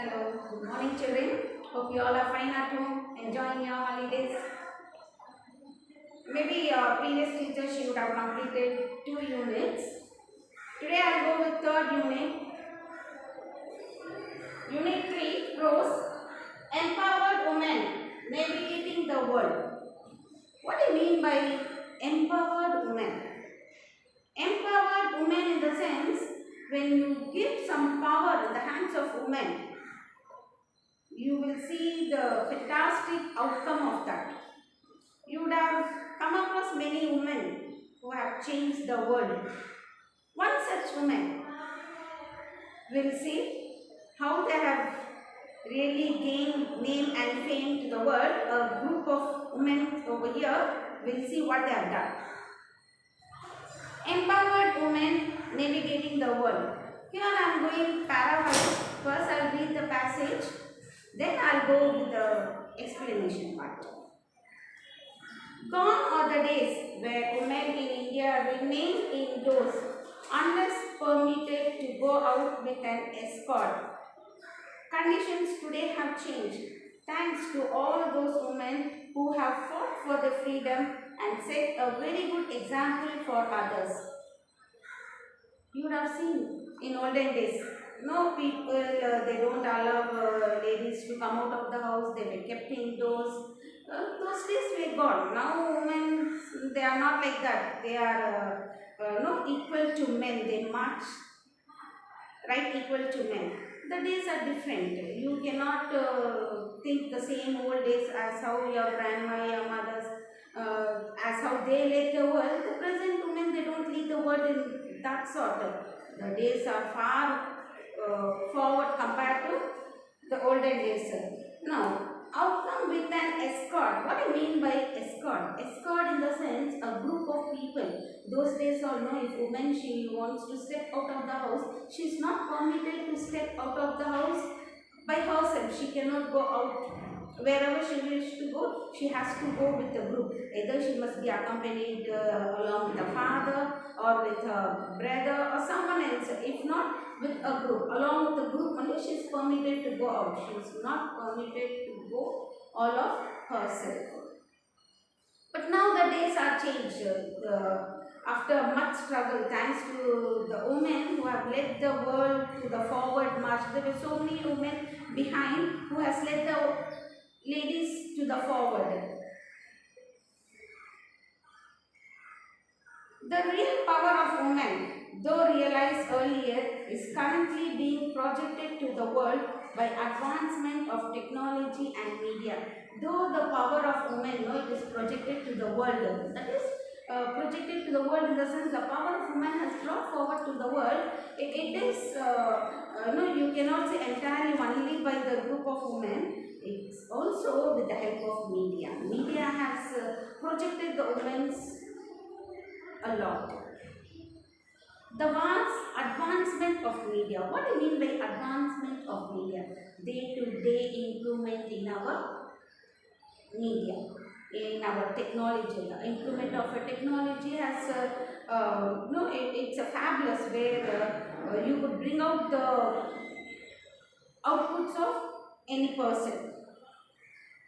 Hello, good morning children. Hope you all are fine at home, enjoying your holidays. Maybe your previous teacher she would have completed 2 units. Today I'll go with third unit. Unit 3, Pros. Empowered women navigating the world. What do you mean by empowered women? Empowered women in the sense when you give some power in the hands of women, you will see the fantastic outcome of that. You would have come across many women who have changed the world. One such woman will see how they have really gained name and fame to the world. A group of women over here will see what they have done. Empowered women navigating the world. Here I am going para-wise. First I will read the passage. Then I will go with the explanation part. Gone are the days where women in India remained indoors unless permitted to go out with an escort. Conditions today have changed thanks to all those women who have fought for the freedom and set a very good example for others. You would have seen in olden days, no people, they don't allow ladies to come out of the house, they were kept indoors. Those days were gone. Now women, they are not like that. They are no equal to men. They march right equal to men. The days are different. You cannot think the same old days as how your grandma, your mothers, as how they led the world. The present women, they don't lead the world in that sort of. The days are far forward compared to the olden days. Now, outcome with an escort. What do you mean by escort? Escort in the sense a group of people. Those days all know if woman she wants to step out of the house, she is not permitted to step out of the house by herself. She cannot go out. Wherever she wishes to go, she has to go with the group. Either she must be accompanied along with her father or with her brother or someone else. If not, with a group. Along with the group only she is permitted to go out. She is not permitted to go all of herself. But now the days are changed. After much struggle, thanks to the women who have led the world to the forward march, there were so many women behind who has led the ladies to the forward. The real power of women, though realized earlier, is currently being projected to the world by advancement of technology and media. Though the power of women, it is projected to the world. That is projected to the world in the sense the power of women has brought forward to the world. It is, you cannot say entirely only by the group of women. It's also with the help of media. Media has projected the women's a lot. The vast advancement of media. What do you mean by advancement of media? Day-to-day improvement in our media, in our technology. The improvement of a technology has, it's a fabulous where you could bring out the outputs of any person.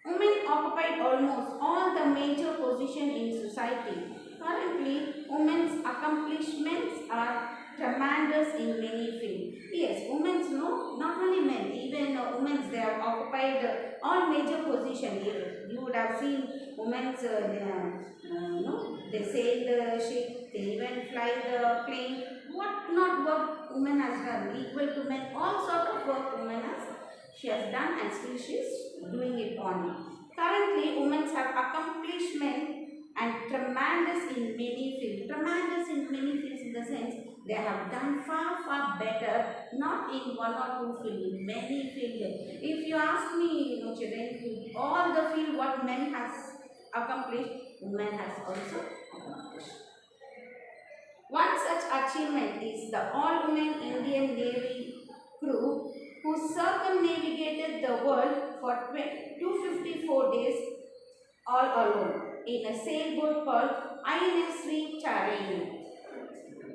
Women occupied almost all the major positions in society. Currently, women's accomplishments are tremendous in many fields. Yes, women's not only men, even women's they have occupied all major positions. You would have seen women's, they sail the ship, they even fly the plane. What not work women has done, equal to men, all sort of work women she has done and still she is doing it on. Currently, women have accomplishment and tremendous in many fields. Tremendous in many fields in the sense they have done far better, not in one or two fields, in many fields. If you ask me, children, all the field what men has accomplished, women has also accomplished. One such achievement is the all-women Indian Navy crew who circumnavigated the world for 254 days all alone in a sailboat called INS Sri Tarini.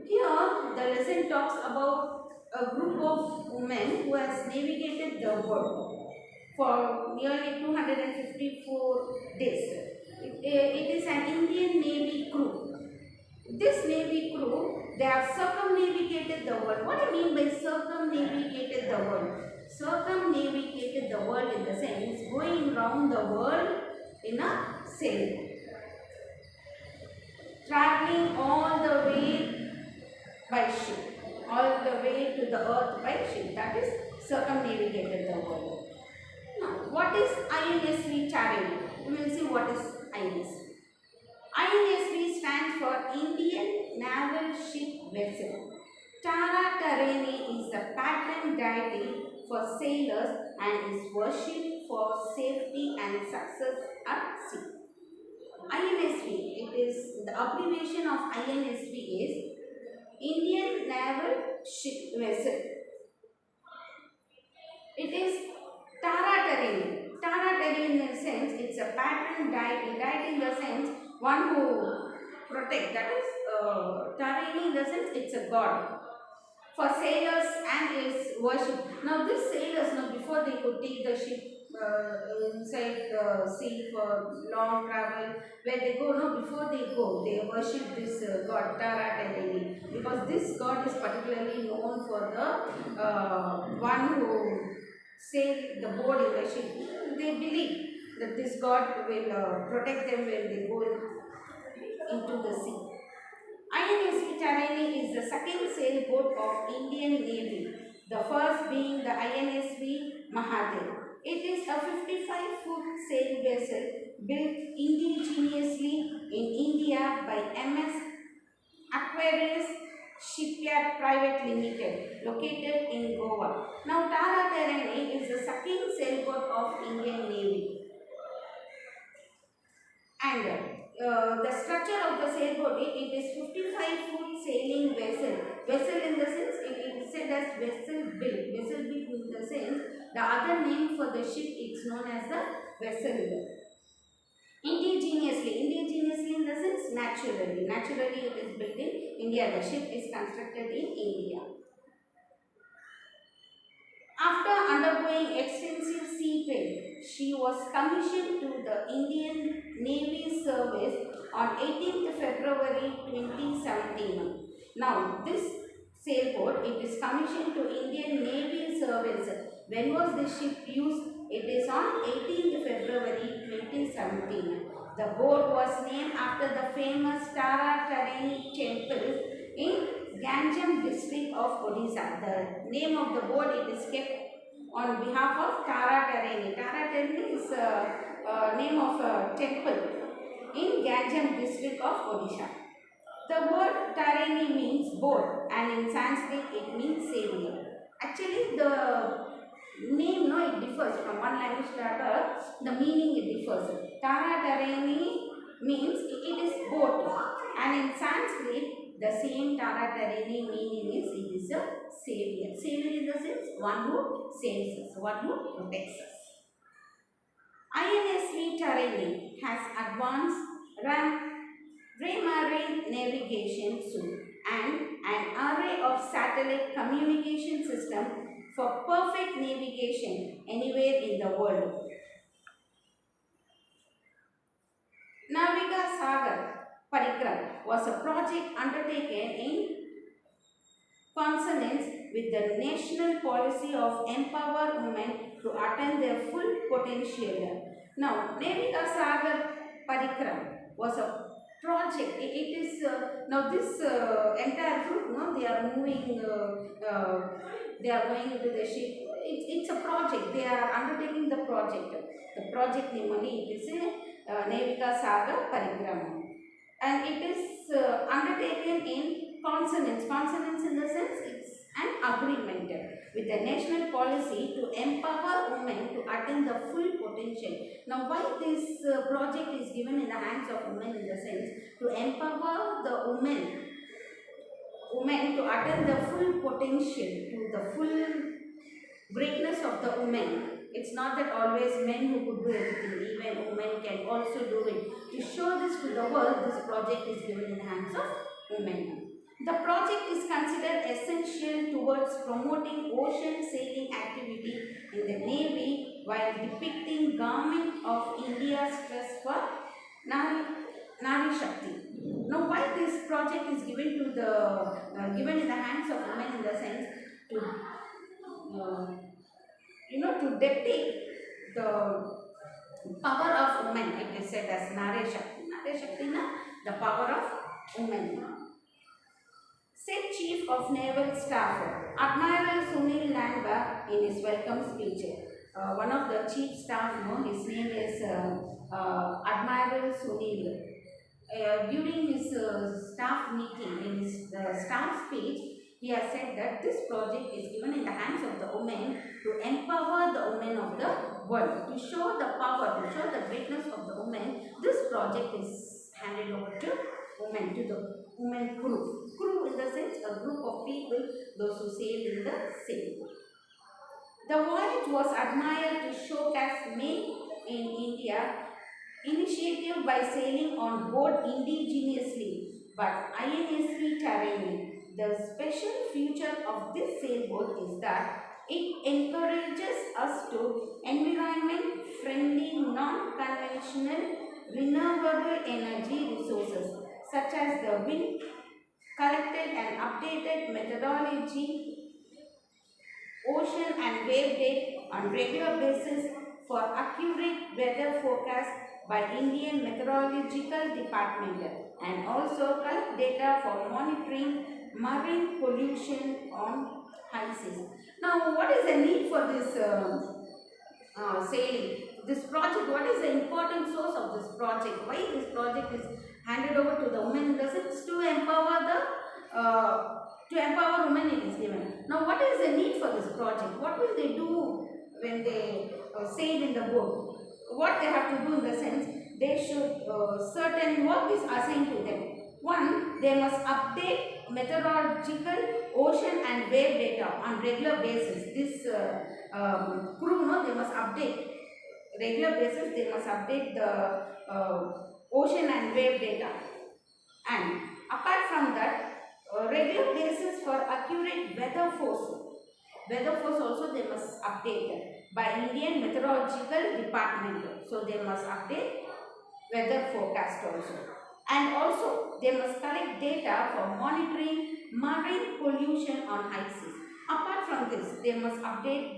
Here the lesson talks about a group of women who has navigated the world for nearly 254 days. It is an Indian Navy crew. This Navy crew, they have circumnavigated the world. What do you mean by circumnavigated the world? Circumnavigated the world in the sense going round the world in a sail. Traveling all the way by ship. All the way to the earth by ship. That is circumnavigated the world. Now, what is INSV Tarini? We will see what is INSV. INSV stands for Indian Naval Ship Vessel. Tara Tarini is the patron deity for sailors and is worshipped for safety and success at sea. INSV, it is the abbreviation of INSV is Indian Naval Ship Vessel. It is Tara Tarini. Tara Tarini in the sense it's a patron deity. Deity in the sense one who protects. That is Tarini in the sense it's a god for sailors and is worship. Now these sailors, before they could take the ship inside the sea for long travel, where they go, before they go, they worship this god Tara Tarini, because this god is particularly known for the one who sail the boat in the ship. They believe that this god will protect them when they go into the sea. INSV Tarini is the second sailboat of Indian Navy, the first being the INSV Mahadev. It is a 55-foot sail vessel built indigenously in India by MS Aquarius Shipyard Private Limited, located in Goa. Now, Tara Tarini is the second sailboat of Indian Navy. And the structure of the sailboat, it is 55-foot sailing vessel. Vessel in the sense, it is said as vessel built. Vessel built in the sense, the other name for the ship is known as the vessel. Indigenously in the sense naturally. Naturally it is built in India. The ship is constructed in India. After undergoing extensive sea training, she was commissioned to the Indian Navy service on 18th February 2017. Now, this sailboat, it is commissioned to Indian Navy service. When was this ship used? It is on 18th February 2017. The boat was named after the famous Tara Tarini temple in Ganjam district of Odisha. The name of the boat, it is kept on behalf of Tara Tarini. Tara Tarini is a name of a temple in Ganjam district of Odisha. The word Tarini means boat, and in Sanskrit it means savior. Actually, the name, it differs from one language to another. The meaning it differs. Tara Tarini means it is boat, and in Sanskrit the same Tara Tarini meaning is it is a savior. Savior in the sense one who saves us, one who protects us. INSV Tarini has advanced Raymarine navigation suite and an array of satellite communication system for perfect navigation anywhere in the world. Navika Sagar Parikram was a project undertaken in consonance with the national policy of empower women to attain their full potential. Now, Navika Sagar Parikram was a project. It is now this entire group, they are moving, they are going into the ship. It's a project. They are undertaking the project. The project name only, it is Navika Sagar Parikram, and it is undertaken in consonance. Consonance in the sense it's an agreement with the national policy to empower women to attain the full potential. Now, why this project is given in the hands of women in the sense to empower the women to attain the full potential, to the full greatness of the women. It's not that always men who could do everything, even women can also do it. To show this to the world, this project is given in the hands of women. The project is considered essential towards promoting ocean sailing activity in the Navy while depicting Government of India's trust for Nari Shakti. Now, why this project is given to the given in the hands of women in the sense to to depict the power of women. It is said as Nari Shakti. Nari Shakti na the power of women. Said Chief of Naval Staff Admiral Sunil Lanba in his welcome speech. One of the chief staff, his name is Admiral Sunil. During his staff meeting, in his staff speech, he has said that this project is given in the hands of the women to empower the women of the world. To show the power, to show the greatness of the women, this project is handed over to women, to the women crew. Crew in the sense a group of people, those who sail in the sea. The voyage was admired to showcase Made in India initiative by sailing on board indigenously but INSV terrain. The special feature of this sailboat is that it encourages us to environment-friendly, non-conventional, renewable energy resources such as the wind, collected and updated methodology, ocean and wave data on regular basis for accurate weather forecast by Indian Meteorological Department and also collect data for monitoring marine pollution on high seas. Now, what is the need for this sailing? This project, what is the important source of this project? Why this project is handed over to the women? Does it to empower women it is given. Now, what is the need for this project? What will they do when they sail in the boat? What they have to do in the sense, they should, certain work is assigned to them. One, they must update meteorological, ocean and wave data on regular basis. This crew, they must update regular basis, they must update the ocean and wave data. And apart from that, regular basis for accurate weather force. Weather force also they must update by Indian Meteorological Department. So they must update weather forecast also. And also they must collect data for monitoring marine pollution on high seas. Apart from this, they must update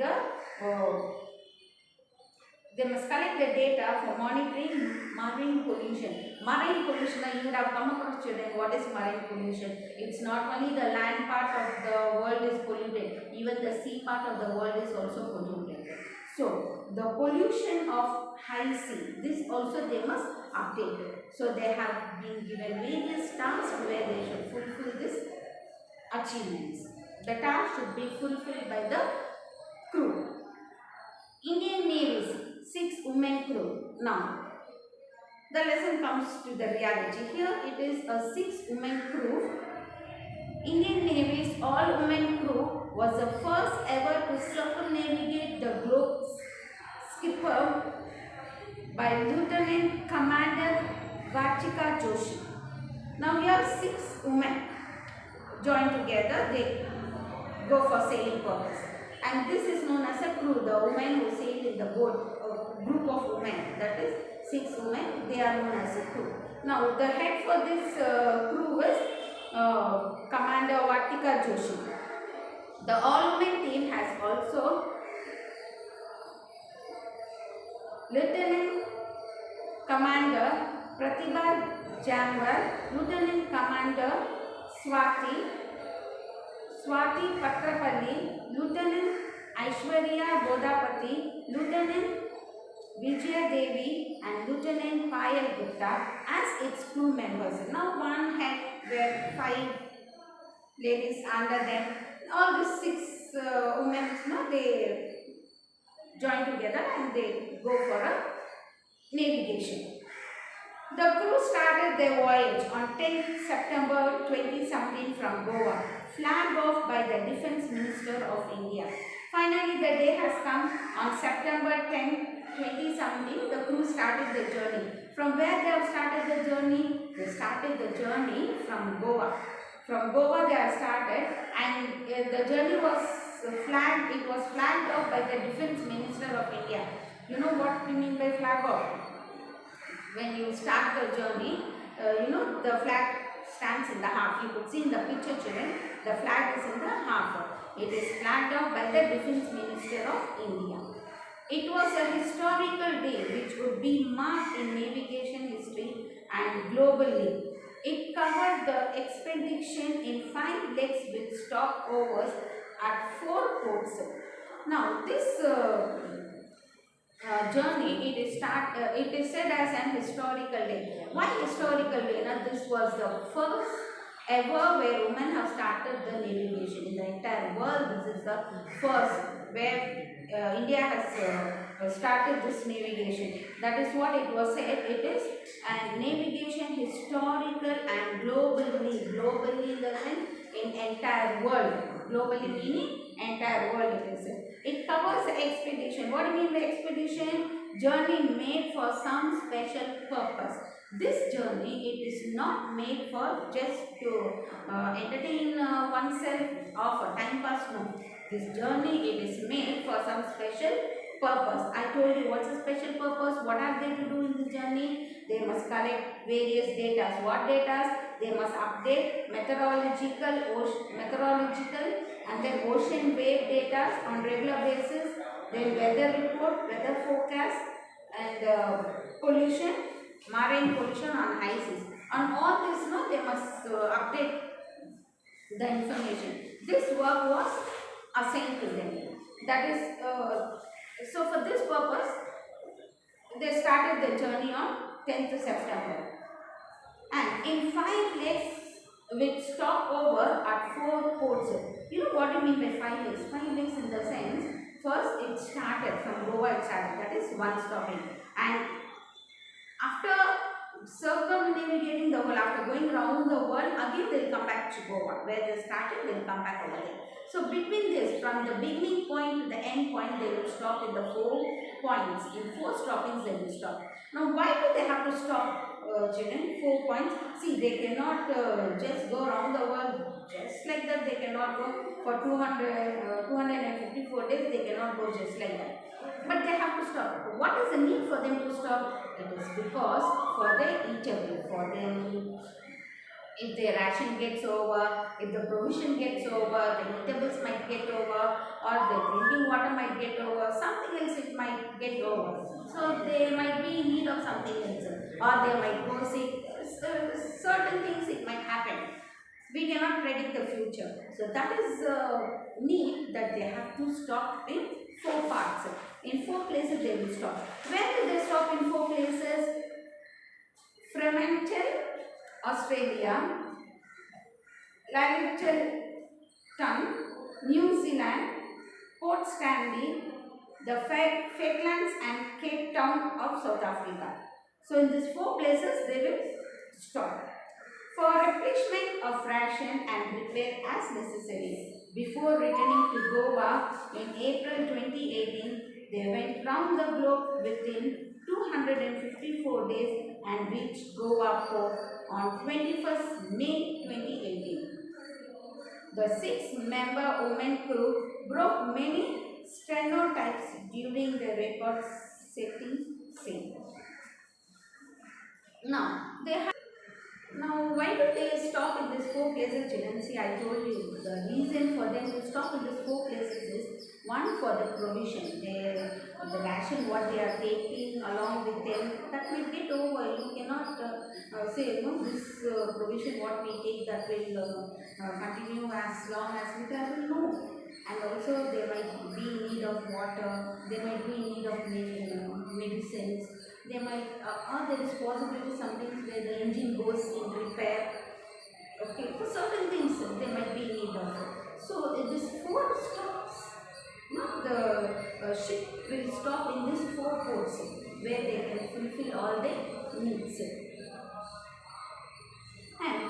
they must collect the data for monitoring marine pollution. Marine pollution, you would have come across children, what is marine pollution? It's not only the land part of the world is polluted, even the sea part of the world is also polluted. So, the pollution of high sea, this also they must update. So, they have been given various tasks where they should fulfill these achievements. The task should be fulfilled by the crew. Indian Navy's 6 women crew. Now, the lesson comes to the reality. Here it is a 6 women crew. Indian Navy's all-women crew was the first ever to circumnavigate the globe, skipper by Lieutenant Commander Vartika Joshi. Now here 6 women join together, they go for sailing purpose. And this is known as a crew, the women who sail in the boat, a group of women, that is 6 women, they are known as a crew. Now the head for this crew is Commander Vartika Joshi. The all-women team has also Lieutenant Commander Pratibha Jamwal, Lieutenant Commander Swati Patrapalli, Lieutenant Aishwarya Bodapati, Lieutenant Vijaya Devi and Lieutenant Payal Gupta as its crew members. Now one head where 5 ladies under them. All the 6 women, they join together and they go for a navigation. The crew started their voyage on 10 September 2017 from Goa, flagged off by the Defence Minister of India. Finally, the day has come on September 10, 2017. The crew started the journey. From where they have started the journey? They started the journey from Goa. From Goa they are started, and the journey was flagged. It was flagged off by the Defence Minister of India. You know what we mean by flag off? When you start the journey, the flag stands in the half. You could see in the picture, children, the flag is in the half. It is flagged off by the Defence Minister of India. It was a historical day which would be marked in navigation history and globally. It covered the expedition in 5 legs with stopovers at 4 ports. Now, this journey, it is said as an historical day. Why historical day? Now, this was the first ever where women have started the navigation in the entire world. This is the first where India has started this navigation. That is what it was said. It is a navigation historical and globally in the sense in entire world. Globally meaning entire world it is. It covers the expedition. What do you mean by expedition? Journey made for some special purpose. This journey, it is not made for just to entertain oneself or for time pass. No. This journey, it is made for some special purpose. I told you what's a special purpose. What are they to do in this journey? They must collect various data. What data? They must update meteorological and then ocean wave data on regular basis. Then weather report, weather forecast, and pollution, marine pollution on high seas. On all this, no, they must update the information. This work was assigned to them. That is, so for this purpose, they started the journey on 10th September. And in 5 legs with stopover at 4 ports. You know what I mean by 5 legs? 5 legs in the sense, first it started from Goa, that is one stopping. And after circumnavigating the world, after going around the world, again they will come back to Goa. Where they started, they will come back over there. So between this, from the beginning point to the end point, they will stop in the 4 points. In 4 stoppings they will stop. Now why do they have to stop, children? 4 points. See, they cannot just go around the world just like that. They cannot go for 254 days. They cannot go just like that. But they have to stop. What is the need for them to stop? It is because for their eatable, for them, if their ration gets over, if the provision gets over, the eatables might get over, or the drinking water might get over, something else it might get over. So they might be in need of something else, or they might go sick. Certain things it might happen. We cannot predict the future. So that is need that they have to stop in 4 parts. In 4 places they will stop. Where will they stop in 4 places? Fremantle, Australia, Lyttelton, New Zealand, Port Stanley, the Falklands and Cape Town of South Africa. So in these 4 places they will stop for replenishment of ration and repair as necessary. Before returning to Goa in April 2018, they went round the globe within 254 days and reached Goa port on 21st May 2018. The 6-member women crew broke many stereotypes during the record-setting sail. Now, why do they stop in these 4 places, children? See, I told you the reason for them to stop in these 4 places is one, for the provision. The ration what they are taking along with them, that will get over. You cannot say, this provision what we take that will continue as long as we travel. No. And also they might be in need of water, they might be in need of medicines. They might, or there is possibility sometimes where the engine goes in repair. Okay, for certain things they might be in need of. So this 4 stops. The ship will stop in these 4 ports where they can fulfill all their needs. And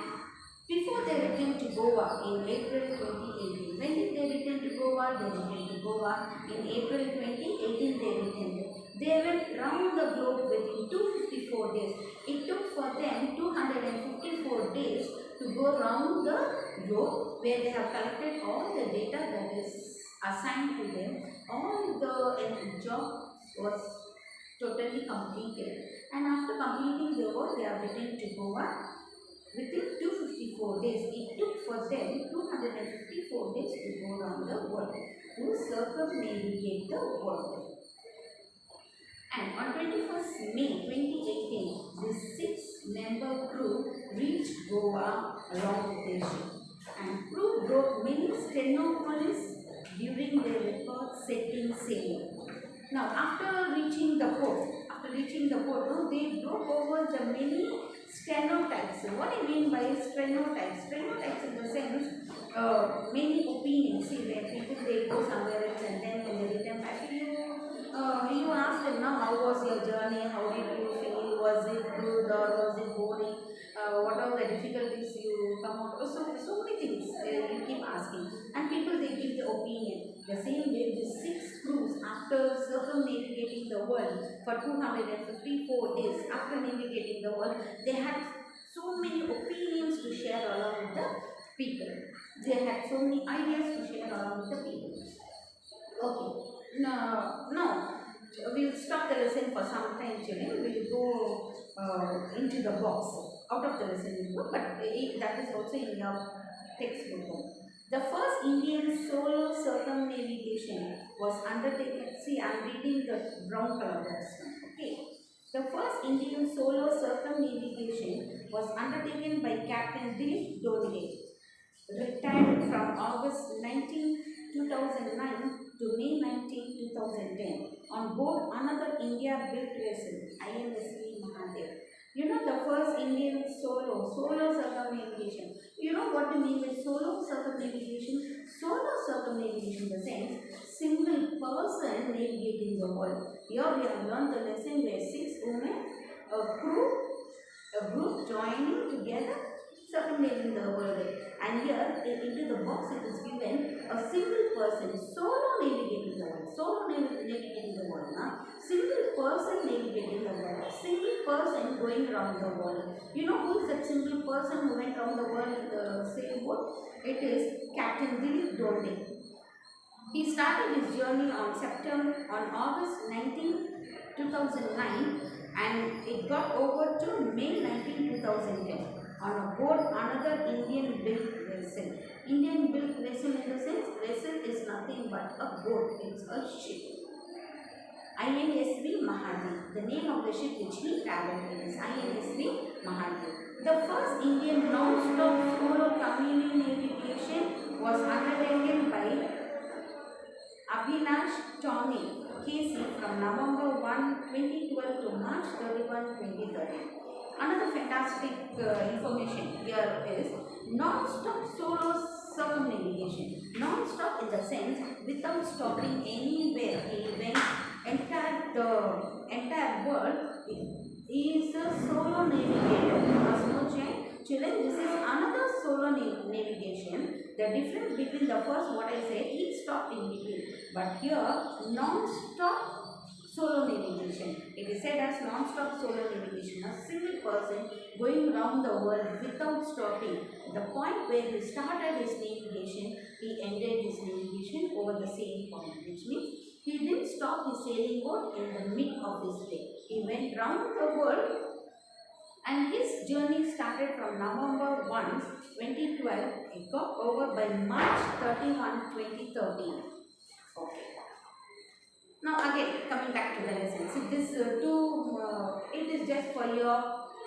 before they returned to Goa in April 2018, when did they return to Goa? They returned to Goa in April 2018. They returned. They went round the globe within 254 days. It took for them 254 days to go around the globe, where they have collected all the data that is assigned to them. All the job was totally completed, and after completing their work, they have returned to Goa within 254 days. It took for them 254 days to go around the world, to circumnavigate the world. And on 21st May 2018, the 6-member crew reached Goa along with their ship. And crew broke many stenopolis during their record-setting sailing. Now, after reaching the port, they broke over the many stenotypes. So what I mean by stenotypes? Stenotypes in the sense, many opinions. See, where people they go somewhere else and then when they return back, you ask them now, how was your journey? How did you feel? Was it good or was it boring? What are the difficulties you come out? So many things you keep asking, and people they give the opinion. The same way, the 6 crews, after circumnavigating the world for 254 days, after navigating the world, they had so many opinions to share along with the people. They had so many ideas to share along with the people. Okay, now we'll stop the lesson for some time, children. We'll go into the box. Out of the lesson we'll go, but that is also in your textbook. The first Indian solo circumnavigation was undertaken. See, I am reading the brown color box. Okay. The first Indian solo circumnavigation was undertaken by Captain Dilip Donde, retired from August 19, 2009 to May 19, 2010 on board another India-built vessel, INSV Mahadev. You know the first Indian solo circumnavigation. You know what I mean by solo circumnavigation? Solo circumnavigation, the sense, single person navigating the world. Here we have learned the lesson where 6 women, a group joining together, circumnavigating the world. And here into the box it is given a single person solo navigating the world. Solo navigating the world. Single person navigating the world. Single person going around the world. You know who is that single person who went around the world in the sailboat? It is Captain Dilip Donde. He started his journey on August 19, 2009 and it got over to May 19, 2010 on board another Indian built vessel. Indian built vessel in the sense, vessel is nothing but a boat, it's a ship. INSV Mahadev, the name of the ship which he travelled in is INSV Mahadev. The first Indian non-stop solo communal navigation was undertaken by Abhinash Tommy KC from November 1, 2012 to March 31, 2013. Another fantastic information here is non-stop solo circumnavigation. Non-stop in the sense without stopping anywhere. He went entire world. He is a solo navigator. Children, this is another solo navigation. The difference between the first, what I said, he stopped in between. But here, non-stop solo navigation. It is said as non-stop solo navigation. A single person going around the world without stopping. The point where he started his navigation, he ended his navigation over the same point. Which means he didn't stop his sailing boat in the mid of his way. He went round the world and his journey started from November 1, 2012. It got over by March 31, 2013. Okay. Now again, coming back to the lesson. See, this it is just for your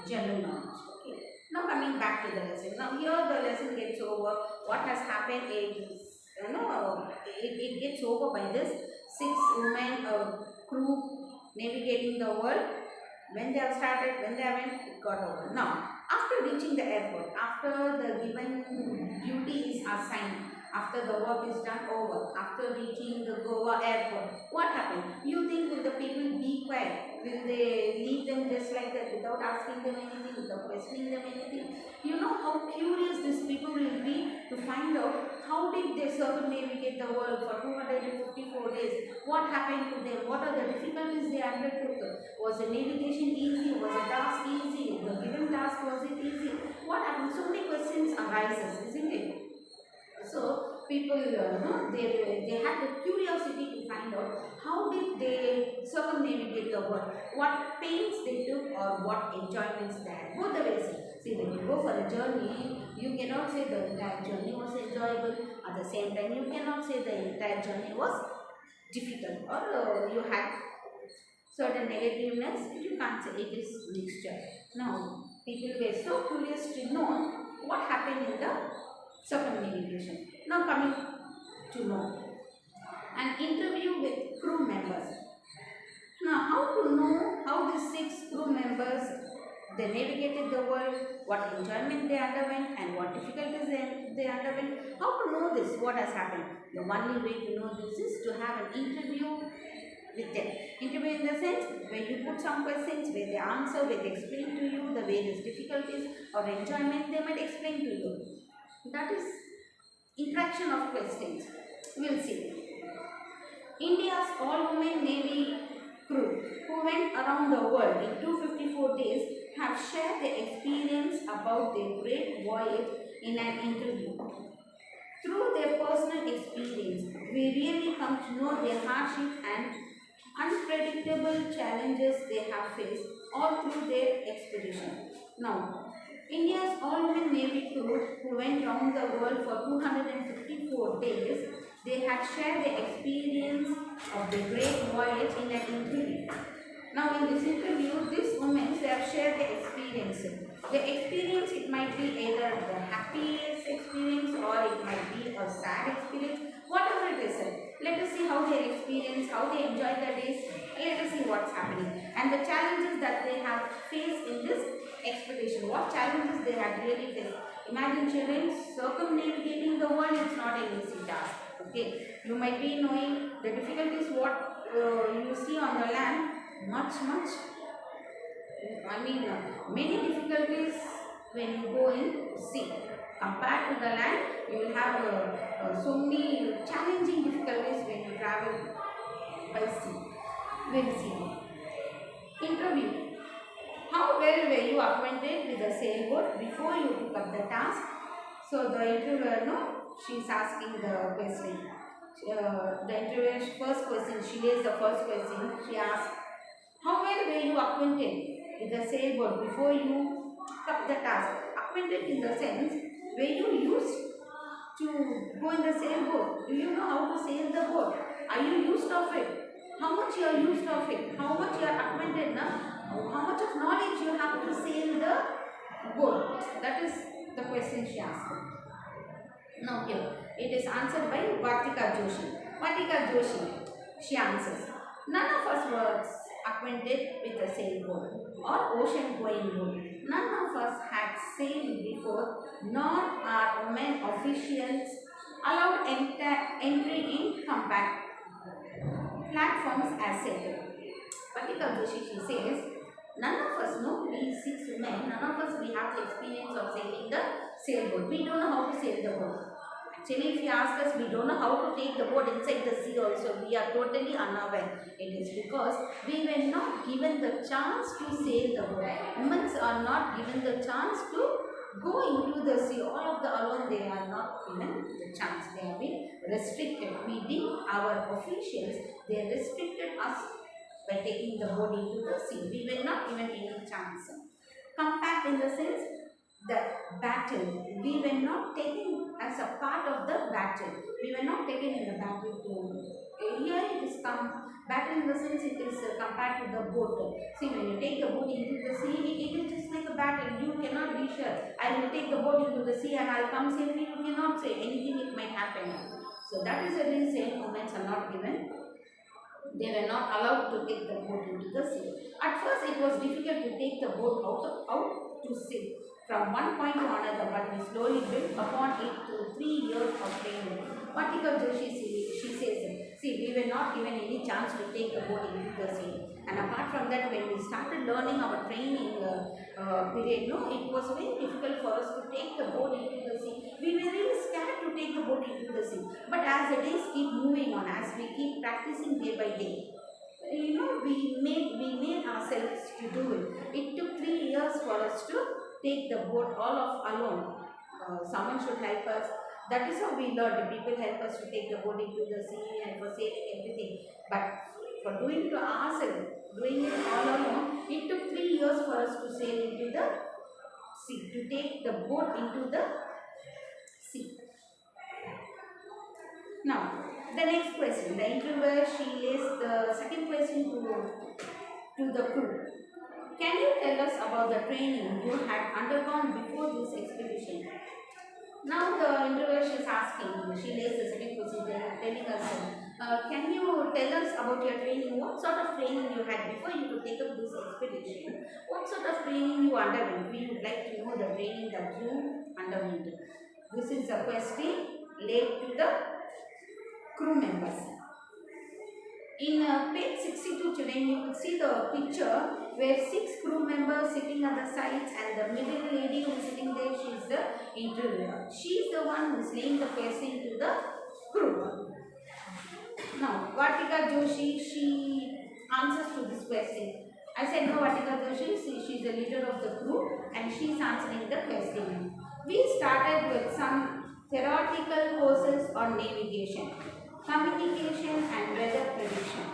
general knowledge. Okay. Now coming back to the lesson. Now here the lesson gets over. What has happened is, it gets over by this 6 women crew navigating the world. When they have started, when they went, it got over. Now, after reaching the airport, after the given duty is assigned, after the work is done over, after reaching the Goa airport, what happened? You think will the people be quiet? Will they leave them just like that without asking them anything, without questioning them anything? You know how curious these people will be to find out how did they circumnavigate the world for 254 days? What happened to them? What are the difficulties they undertook? Was the navigation easy? Was the task easy? The given task, was it easy? what happens? So many questions arises, isn't it? So people, they had the curiosity to find out how did they circumnavigate the world, what pains they took or what enjoyments they had. Both the ways. See, when you go for a journey, you cannot say the entire journey was enjoyable. At the same time, you cannot say the entire journey was difficult or you had certain negativeness. You can't say it is mixture. Now, people were so curious to know what happened in the circumnavigation. Now coming to know an interview with crew members. Now how to know how the 6 crew members they navigated the world, what enjoyment they underwent and what difficulties they underwent. How to know this, what has happened? The only way to know this is to have an interview with them. Interview in the sense where you put some questions, where they answer, where they explain to you the various difficulties or enjoyment they might explain to you. That is interaction of questions. We will see. India's all-women Navy crew who went around the world in 254 days have shared their experience about their great voyage in an interview. Through their personal experience, we really come to know their hardship and unpredictable challenges they have faced all through their expedition. Now, India's all-women Navy crew who went round the world for 254 days, they had shared their experience of the great voyage in an interview. Now in this interview, these women, they have shared their experience. The experience, it might be either the happiest experience or it might be a sad experience, whatever it is. Let us see how they experience, how they enjoy their days. Let us see what's happening. And the challenges that they have faced in this expedition. What challenges they had really faced. Imagine children, circumnavigating the world is not an easy task. Okay, you might be knowing the difficulties what you see on the land, many difficulties when you go in sea. Compared to the land, you will have so many challenging difficulties when you travel by sea. We will see. Interview. How well were you acquainted with the sailboat before you took up the task? So the interviewer, she's asking the question. The interviewer's first question, she raised the first question. She asked, how well were you acquainted with the sailboat before you took up the task? Acquainted in the sense, were you used to go in the sailboat? Do you know how to sail the boat? Are you used of it? How much you are used of it? How much you are acquainted now? How much of knowledge you have to sail the boat? That is the question she asked. Now here, it is answered by Vartika Joshi. Vartika Joshi, she answers, none of us was acquainted with a sailboat or ocean-going boat. None of us had sailed before, nor are women officials allowed entry in compact platforms as sailors. Vartika Joshi, she says, none of us know, we 6 women, none of us, we have the experience of sailing the sailboat. We don't know how to sail the boat. Actually, if you ask us, we don't know how to take the boat inside the sea also. We are totally unaware. It is because we were not given the chance to sail the boat. Women are not given the chance to go into the sea. All of the alone, they are not given the chance. They have been restricted. We being our officials, they restricted us by taking the boat into the sea. We were not given any chance. Compact in the sense, the battle, we were not taken as a part of the battle. We were not taken in the battle to, here it is battle in the sense it is compared to the boat. See, when you take the boat into the sea, it is just like a battle. You cannot be sure, I will take the boat into the sea and I will come safely. You cannot say anything, it might happen. So that is the reason women are not given. They were not allowed to take the boat into the sea. At first, it was difficult to take the boat out to sea from one point to another, but we slowly built upon it through 3 years of training. Vartika Joshi, she says, see, we were not given any chance to take the boat into the sea. And apart from that, when we started learning our training period, it was very difficult for us to take the boat into the sea. We were really scared to take the boat into the sea. But as the days keep moving on, as we keep practicing day by day, we made ourselves to do it. It took 3 years for us to take the boat all of alone. Someone should help us. That is how we learned. People help us to take the boat into the sea and for sailing everything. But for doing to ourselves, doing it all alone, it took 3 years for us to sail into the sea, to take the boat into the sea. Now, the next question. The interviewer, she lays the second question to the crew. Can you tell us about the training you had undergone before this expedition? Now the interviewer is asking, she lays the second question, telling us, can you tell us about your training? What sort of training you had before you could take up this expedition? What sort of training you underwent? We would like to know the training that you underwent. This is a question laid to the crew members. In page 62 today, you will see the picture where 6 crew members sitting at the sides and the middle lady who is sitting there, she is the interviewer. She is the one who is laying the question to the crew. Now, Vatika Joshi, she answers to this question. I said no, Vatika Joshi, she is the leader of the crew and she is answering the question. We started with some theoretical courses on navigation, communication and weather prediction.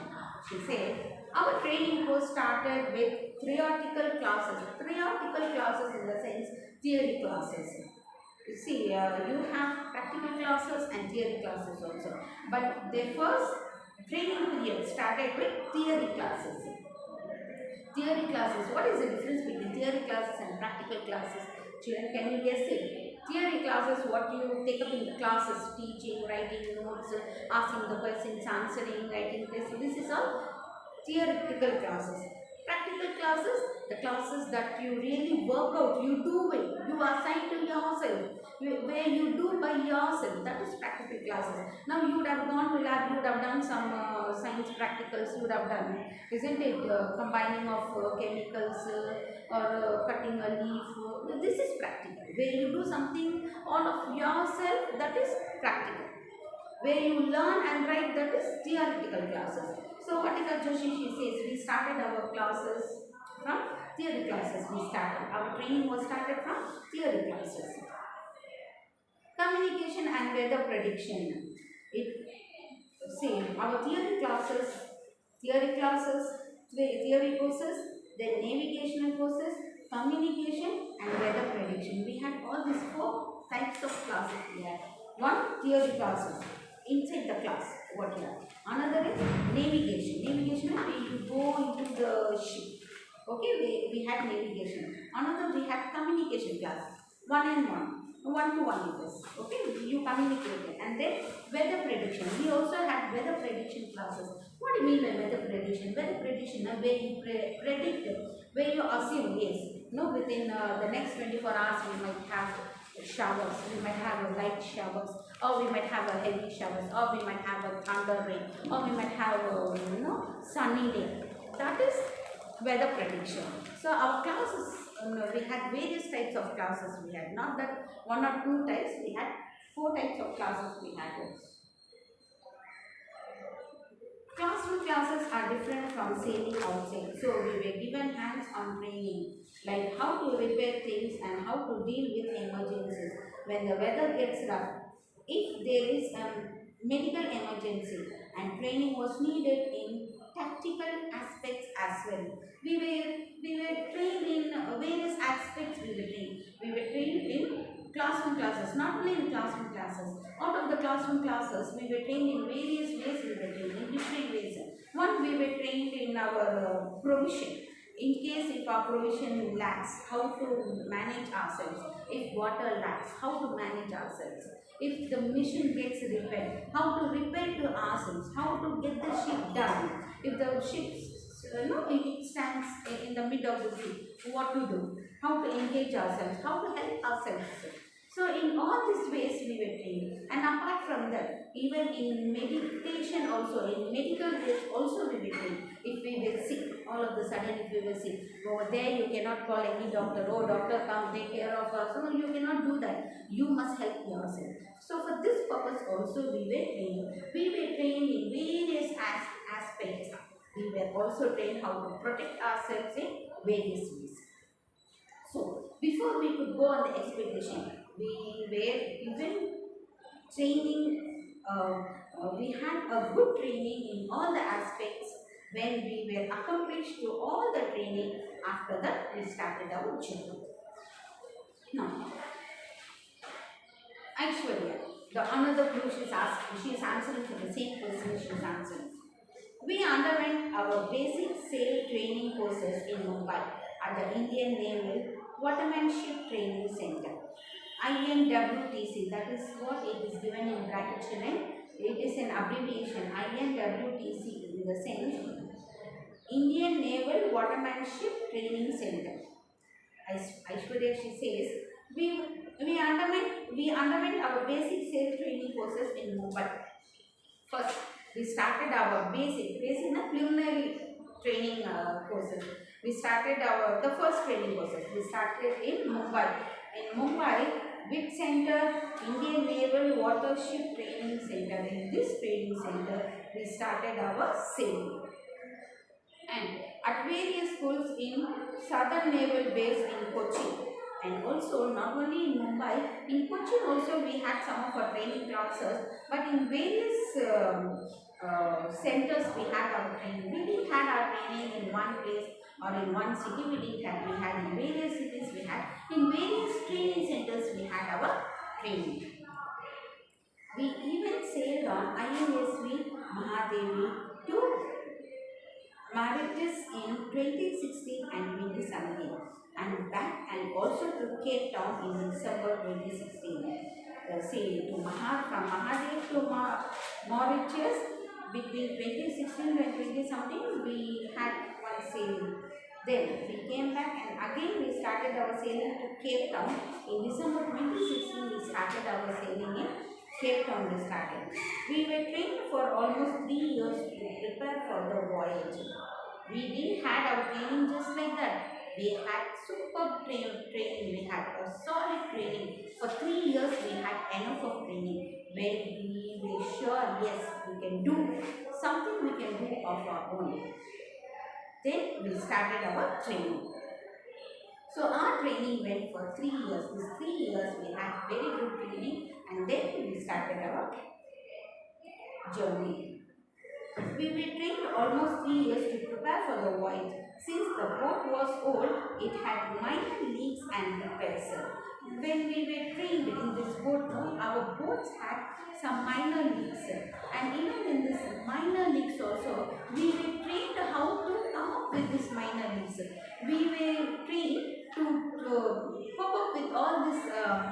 She said, our training course started with theoretical classes. Theoretical classes in the sense theory classes. You see, you have practical classes and theory classes also. But the first training period started with theory classes. Theory classes. What is the difference between theory classes and practical classes? Children, can you guess it? Theory classes, what you take up in the classes, teaching, writing notes, asking the questions, answering, writing tests. This is all theoretical classes. Practical classes, the classes that you really work out, you do it, you assign to yourself, where you do by yourself. That is practical classes. Now you would have gone to lab, you would have done some science practicals, you would have done, isn't it? Combining of chemicals or cutting a leaf. This is practical. Where you do something all of yourself, that is practical. Where you learn and write, that is theoretical classes. So Vatika Joshi, she says, we started our classes from theory classes. Our training was started from theory classes. Communication and weather prediction. Our theory courses, then navigational courses, communication and weather prediction. We had all these 4 types of classes we had. One, theory classes, inside the class, what you have. Another is navigation. Navigation is where you go into the ship. Okay, we had navigation. Another, we had communication class, one-to-one it is. Okay, you communicated. And then weather prediction. We also had weather prediction classes. What do you mean by weather prediction? Weather prediction, where you predict, where you assume, yes, within the next 24 hours we might have showers, we might have a light showers, or we might have a heavy showers, or we might have a thunder rain, or we might have a sunny day. That is weather prediction. So our classes, we had various types of classes. We had not that 1 or 2 types, we had 4 types of classes we had. Classroom classes are different from sailing outside. So we were given hands-on training, like how to repair things and how to deal with emergencies when the weather gets rough. If there is a medical emergency, and training was needed in tactical aspects as well. We were trained in various aspects. We were trained in classroom classes, not only in classroom classes. Out of the classroom classes, we were trained in various ways. We were trained in different ways. One, we were trained in our provision. In case if our provision lacks, how to manage ourselves. If water lacks, how to manage ourselves. If the mission gets repaired, how to repair to ourselves. How to get the ship done. If the ship it stands in the middle of the sea, what to do. How to engage ourselves. How to help ourselves. So in all these ways we were trained. And apart from that, even in meditation also, in medical ways also we were trained. If we were sick, all of a sudden if we were sick, over there you cannot call any doctor, oh doctor come take care of us. So you cannot do that. You must help yourself. So for this purpose also we were trained. We were trained in various aspects. We were also trained how to protect ourselves in various ways. So Before we could go on the expedition, we were given training, we had a good training in all the aspects. When we were accomplished to all the training, after that we started our journey. Now, Aishwarya, the another clue she is answering for the same person she is answering. We underwent our basic sail training courses in Mumbai at the Indian Naval Watermanship Training Center. INWTC, that is what it is given in bracket children. It is an abbreviation. INWTC in the sense Indian Naval Watermanship Training Center. Aishwarya, she says, we underwent our basic sail training courses in Mumbai. First, we started our basic preliminary training courses. We started the first training courses. We started in Mumbai. In Mumbai, WIT Center, Indian Naval Watership Training Center. In this training center, we started our sailing. And at various schools in Southern Naval Base in Kochi. And also not only in Mumbai, in Kochi also we had some of our training classes, but in various centers we had our training. We didn't have our training in one place or in one city. We didn't have. We had in various cities. We had in various training centers. We had our training. We even sailed on INSV Mahadevi to Mauritius in 2016 and 2017, and back and also to Cape Town in December 2016. Sailing to from Mahadev to Mauritius between 2016 and 20 something we had one sailing. Then we came back and again we started our sailing to Cape Town. In December 2016 we started our sailing in Cape Town. We were trained for almost 3 years to prepare for the voyage. We didn't have our training just like that. We had superb training. We had a solid training. For 3 years we had enough of training where we were sure, yes, we can do something, we can do of our own. Then we started our training. So our training went for 3 years. These 3 years we had very good training, and then we started our journey. We were trained almost 3 years to prepare for the voyage. Since the boat was old, it had minor leaks and repairs. When we were trained in this boat, our boats had some minor leaks, and even in this minor leaks also, we were trained how to come up with these minor leaks. We were trained to cope up with all these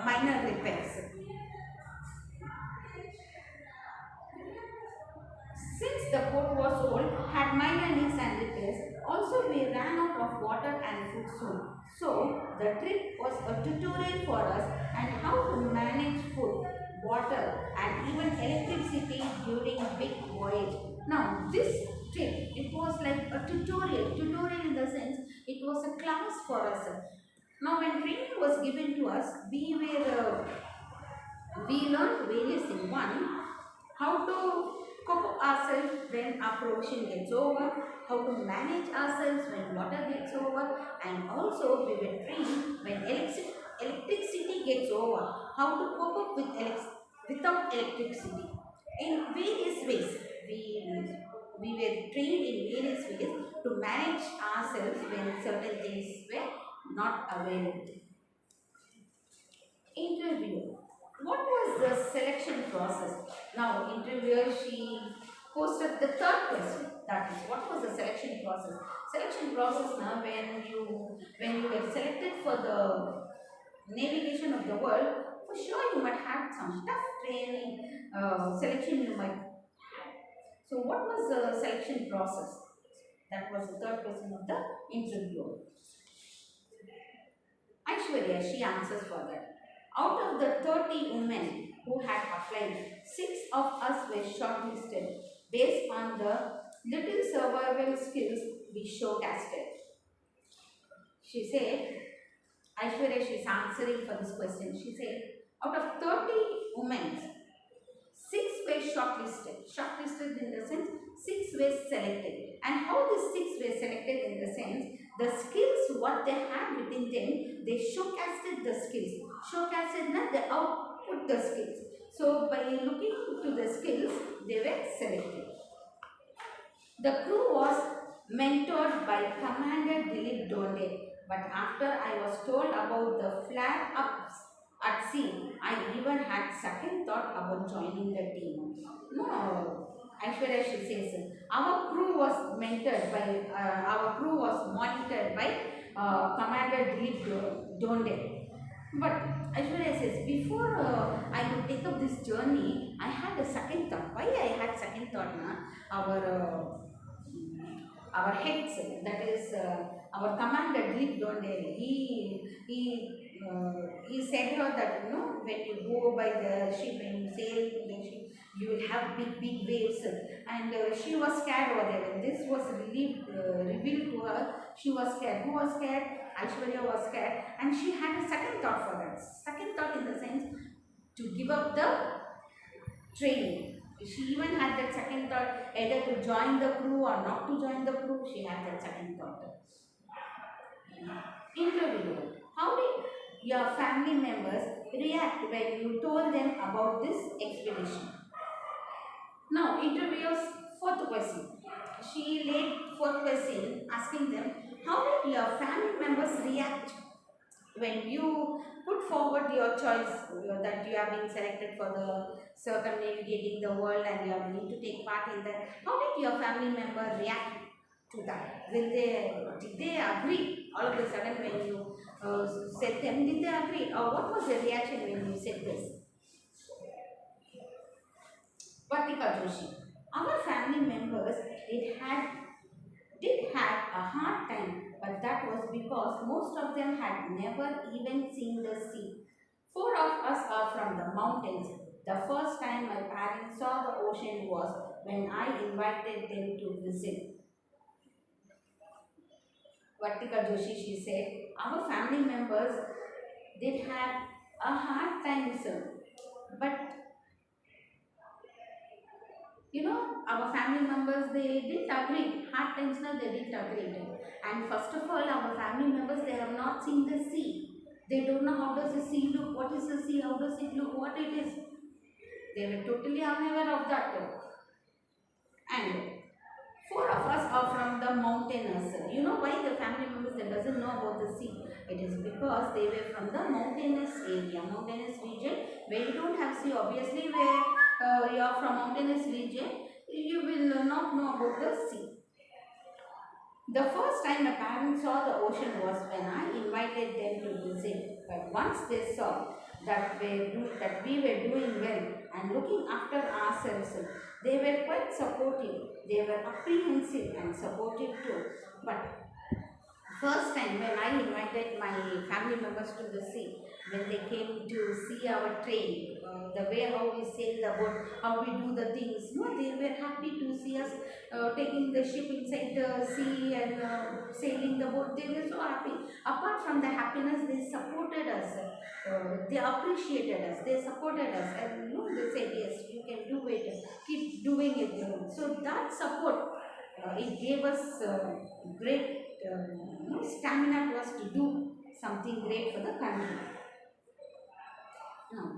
minor repairs. Since the boat was old, had minor leaks and repairs, also we ran out of water and food soon. So the trip was a tutorial for us and how to manage food, water and even electricity during a big voyage. Now this trip, it was like a tutorial in the sense it was a class for us. Now when training was given to us, we learned various things. One, how to cope ourselves when our provision gets over, how to manage ourselves when water gets over, and also we were trained when electricity gets over, how to cope up without electricity. In various ways, we were trained in various ways to manage ourselves when certain things were not available. Interview. What was the selection process? Now, interviewer, she posted the third question. That is, what was the selection process? Selection process now, when you were selected for the navigation of the world, for sure you might have some tough training selection you might have. So, what was the selection process? That was the third question of the interviewer. Aishwarya, she answers for that. Out of the 30 women who had applied, 6 of us were shortlisted based on the little survival skills we showcasted. She said, Aishwarya, she is answering for this question. She said, out of 30 women, 6 were shortlisted. Shortlisted in the sense, 6 were selected. And how these 6 were selected in the sense, The skills what they had within them, they showcased the skills. Showcased na they output the skills. So by looking to the skills, they were selected. The crew was mentored by Commander Dilip Donde, but after I was told about the flare-ups at sea, I even had second thought about joining the team. No, Aishwarya she says, our crew was mentored by, our crew was monitored by Commander Dilip Donde. But Aishwarya says, before I could take up this journey, I had a second thought. Why I had second thought? Na? Our heads, that is our commander Dilip Donde, he said her that when you go by the ship, when you sail the ship, you will have big waves, and she was scared over there. When this was revealed to her, she was scared. Who was scared? Aishwarya was scared, and she had a second thought for that. Second thought in the sense to give up the training. She even had that second thought either to join the crew or not to join the crew. She had that second thought. Interview. How did your family members react when you told them about this expedition? Now, interviewers fourth question. She laid fourth question asking them, how did your family members react when you put forward your choice that you have been selected for the circumnavigating the world and you are going to take part in that? How did your family member react to that? Did they agree all of a sudden when you said them? Did they agree, or what was the reaction when you said this? Vartika Joshi. Our family members did have a hard time, but that was because most of them had never even seen the sea. 4 of us are from the mountains. The first time my parents saw the ocean was when I invited them to visit. Vartika Joshi, she said, our family members did have a hard time, sir, but our family members, they didn't agree. Hard times now, they didn't agree. And first of all, our family members, they have not seen the sea. They don't know how does the sea look, what is the sea, how does it look, what it is. They were totally unaware of that. And 4 of us are from the mountainous. You know why the family members, they doesn't know about the sea? It is because they were from the mountainous area, mountainous region, where you don't have sea. Obviously, where you are from mountainous region, you will not know about the sea. The first time my parents saw the ocean was when I invited them to visit. But once they saw that we were doing well and looking after ourselves, they were quite supportive. They were apprehensive and supportive too. But first time when I invited my family members to the sea, when they came to see our train, the way how we sail the boat, how we do the things, they were happy to see us taking the ship inside the sea and sailing the boat. They were so happy. Apart from the happiness, they supported us. They appreciated us. They supported us, and they said, yes, you can do it. Keep doing it. So that support, it gave us great stamina to us to do something great for the country. Now,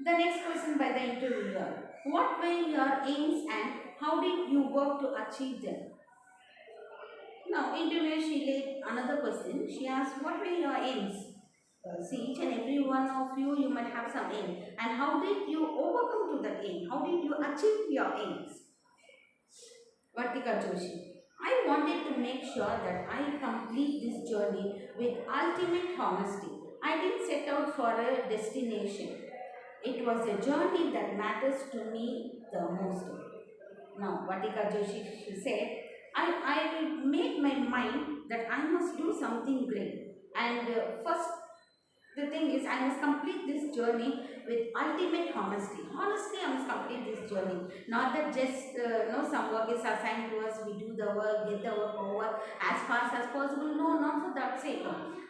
the next question by the interviewer. What were your aims and how did you work to achieve them? Now, interviewer, she laid another question. She asked, what were your aims? See, each and every one of you might have some aim. And how did you overcome to that aim? How did you achieve your aims? Vartika Joshi. I wanted to make sure that I complete this journey with ultimate honesty. I didn't set out for a destination. It was a journey that matters to me the most. Now, Vartika Joshi, she said, I made my mind that I must do something great. And first, the thing is, I must complete this journey with ultimate honesty. Honestly, I must complete this journey. Not that just some work is assigned to us, we do the work, get the work over as fast as possible. No, not for that sake.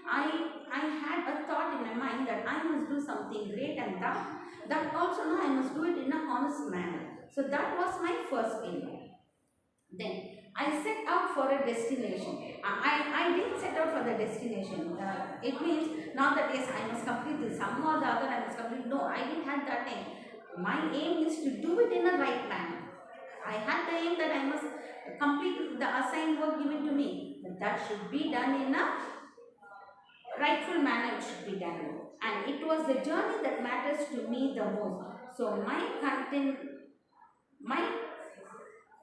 I had a thought in my mind that I must do something great, and that also I must do it in a honest manner. So that was my first aim. Then I set out for a destination. I didn't set out for the destination. It means not that yes, I must complete this, some or the other I must complete. No, I didn't have that aim. My aim is to do it in a right manner. I had the aim that I must complete the assigned work given to me. But that should be done in a rightful manner, it should be done. And it was the journey that matters to me the most. So my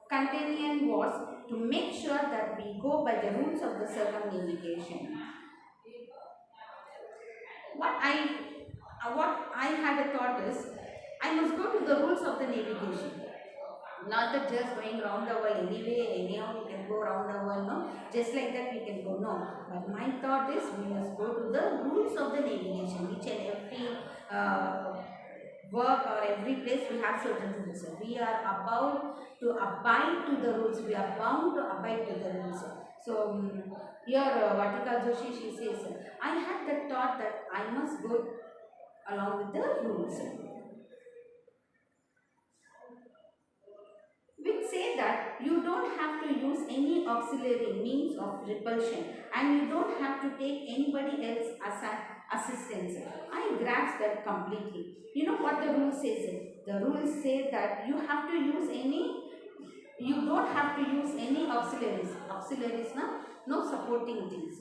contention was to make sure that we go by the rules of the circumnavigation. What I had a thought is, I must go to the rules of the navigation. Not that just going around the world anyway, anyhow we can go around the world, no. Just like that we can go, no. But my thought is we must go to the rules of the navigation. Each and every work or every place we have certain rules. We are about to abide to the rules. We are bound to abide to the rules. So here Vatika Joshi, she says, I had the thought that I must go along with the rules. Which say that you don't have to use any auxiliary means of repulsion and you don't have to take anybody else's assistance. I grasp that completely. You know what the rule says? The rules say that you have to use you don't have to use any auxiliaries. Auxiliaries, no supporting things.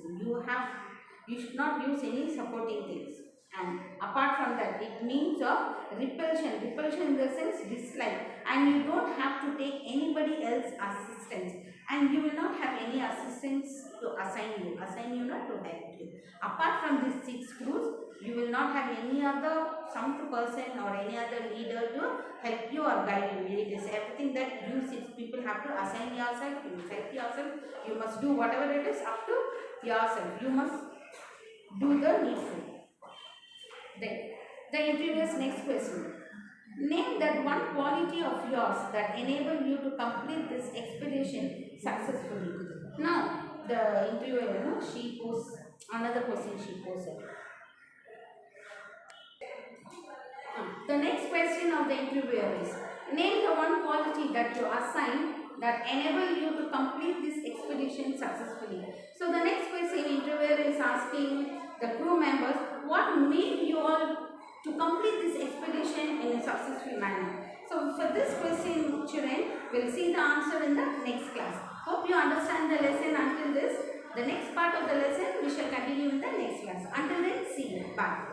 You should not use any supporting things. And apart from that, it means of repulsion. Repulsion in the sense dislike. And you don't have to take anybody else's assistance. And you will not have any assistance to assign you. Assign you not to help you. Apart from these 6 rules, you will not have any other some person or any other leader to help you or guide you. It is everything that you 6 people have to assign yourself. You must help yourself. You must do whatever it is up to yourself. You must do the needful. The interviewer's next question. Name that one quality of yours that enabled you to complete this expedition successfully. Now, the interviewer, she posed another question she posed. The next question of the interviewer is, name the one quality that you assigned that enabled you to complete this expedition successfully. So the next question interviewer is asking the crew members, what made you all to complete this expedition in a successful manner? So for this question, children, we'll see the answer in the next class. Hope you understand the lesson until this. The next part of the lesson we shall continue in the next class. Until then, see you. Bye.